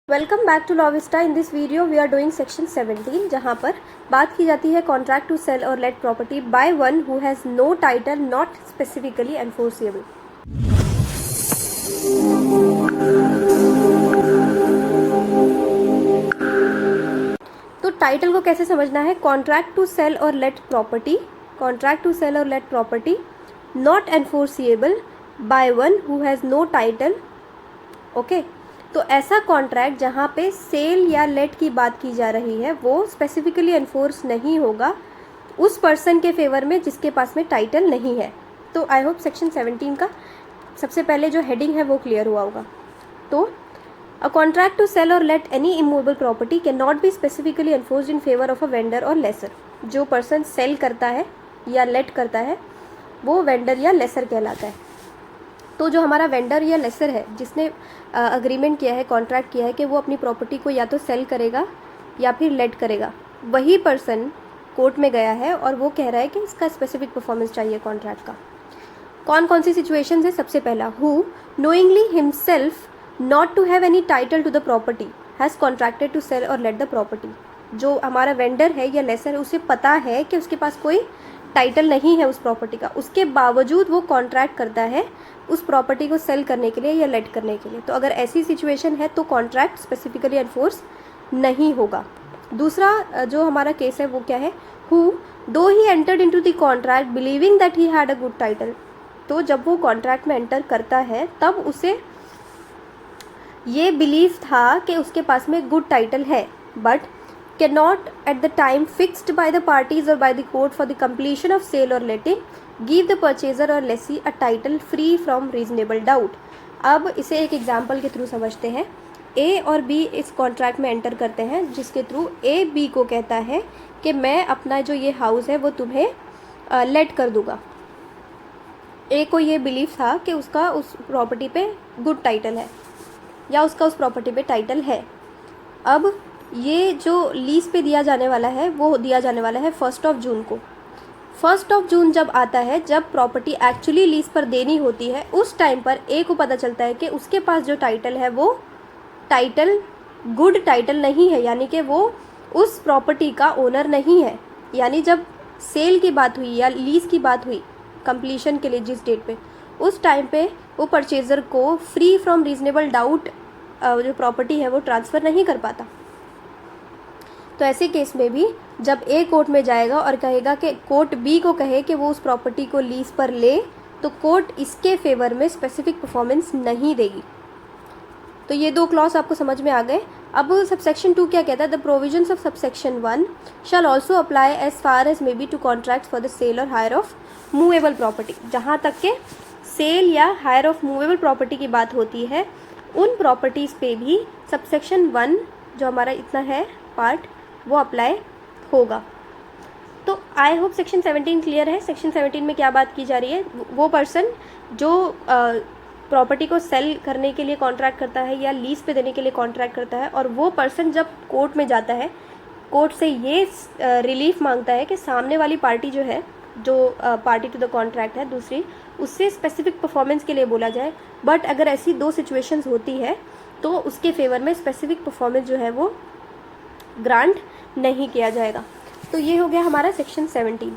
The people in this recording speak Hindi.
Welcome back to law vista. In this video we are doing section 17 जहाँ पर बात की जाती है कॉन्ट्रैक्ट टू सेल और let property by one who has no title not specifically enforceable. तो टाइटल को कैसे समझना है? कॉन्ट्रैक्ट टू सेल और let property, contract to sell और let property not enforceable by one who has no title. Okay, तो ऐसा कॉन्ट्रैक्ट जहाँ पे सेल या लेट की बात की जा रही है वो स्पेसिफिकली एनफोर्स नहीं होगा उस पर्सन के फेवर में जिसके पास में टाइटल नहीं है। तो आई होप सेक्शन 17 का सबसे पहले जो हेडिंग है वो क्लियर हुआ होगा। तो अ कॉन्ट्रैक्ट टू सेल और let any immovable property can not be specifically enforced in favour of a vendor और लेसर। जो पर्सन सेल करता है या लेट करता है वो वेंडर या लेसर कहलाता है। तो जो हमारा वेंडर या लेसर है जिसने अग्रीमेंट किया है, कॉन्ट्रैक्ट किया है कि वो अपनी प्रॉपर्टी को या तो सेल करेगा या फिर लेट करेगा, वही पर्सन कोर्ट में गया है और वो कह रहा है कि इसका स्पेसिफिक परफॉर्मेंस चाहिए कॉन्ट्रैक्ट का। कौन कौन सी सिचुएशंस है? सबसे पहला, who knowingly himself not to have any title to the property has contracted to sell और लेट द प्रॉपर्टी। जो हमारा वेंडर है या लेसर है उसे पता है कि उसके पास कोई टाइटल नहीं है उस प्रॉपर्टी का, उसके बावजूद वो कॉन्ट्रैक्ट करता है उस प्रॉपर्टी को सेल करने के लिए या लेट करने के लिए। तो अगर ऐसी सिचुएशन है तो कॉन्ट्रैक्ट स्पेसिफिकली एनफोर्स नहीं होगा। दूसरा जो हमारा केस है वो क्या है? हु दो he entered into the contract believing that he had a good title. तो जब वो कॉन्ट्रैक्ट में एंटर करता है तब उसे ये बिलीव था कि उसके पास में गुड टाइटल है, but cannot at the time fixed by the parties or by the court for the completion of sale or letting give the purchaser or lessee a title free from reasonable doubt। अब इसे एक एग्जाम्पल के थ्रू समझते हैं। ए और बी इस कॉन्ट्रैक्ट में एंटर करते हैं जिसके थ्रू ए बी को कहता है कि मैं अपना जो ये हाउस है वो तुम्हें लेट कर दूंगा। ए को ये बिलीव था कि उसका उस प्रॉपर्टी पे गुड टाइटल है या उसका उस प्रॉपर्टी पे टाइटल है। अब ये जो लीज पे दिया जाने वाला है वो दिया जाने वाला है 1 जून को। 1 जून जब आता है, जब प्रॉपर्टी एक्चुअली लीज पर देनी होती है, उस टाइम पर ए को पता चलता है कि उसके पास जो टाइटल है वो टाइटल गुड टाइटल नहीं है, यानी कि वो उस प्रॉपर्टी का ओनर नहीं है। यानी जब सेल की बात हुई या लीज की बात हुई कंप्लीशन के लिए जिस डेट पे, उस टाइम पे वो परचेज़र को फ्री फ्रॉम रीजनेबल डाउट जो प्रॉपर्टी है वो ट्रांसफ़र नहीं कर पाता। तो ऐसे केस में भी जब ए कोर्ट में जाएगा और कहेगा कि कोर्ट बी को कहे कि वो उस प्रॉपर्टी को लीज पर ले, तो कोर्ट इसके फेवर में स्पेसिफिक परफॉर्मेंस नहीं देगी। तो ये दो क्लॉज आपको समझ में आ गए। अब सबसेक्शन 2 क्या कहता है? The provisions of subsection 1 shall also apply as far as may be to contract for the sale और हायर ऑफ मूवेबल प्रॉपर्टी। जहाँ तक के सेल या हायर ऑफ मूवेबल प्रॉपर्टी की बात होती है, उन प्रॉपर्टीज़ पे भी सबसेक्शन 1 जो हमारा इतना है पार्ट वो अप्लाई होगा। तो आई होप सेक्शन 17 क्लियर है। सेक्शन 17 में क्या बात की जा रही है? वो पर्सन जो प्रॉपर्टी को सेल करने के लिए कॉन्ट्रैक्ट करता है या लीज पे देने के लिए कॉन्ट्रैक्ट करता है, और वो पर्सन जब कोर्ट में जाता है, कोर्ट से ये रिलीफ मांगता है कि सामने वाली पार्टी जो है, जो पार्टी टू द कॉन्ट्रैक्ट है दूसरी, उससे स्पेसिफिक परफॉर्मेंस के लिए बोला जाए। बट अगर ऐसी दो सिचुएशंस होती है तो उसके फेवर में स्पेसिफिक परफॉर्मेंस जो है वो ग्रांट नहीं किया जाएगा। तो ये हो गया हमारा सेक्शन 17।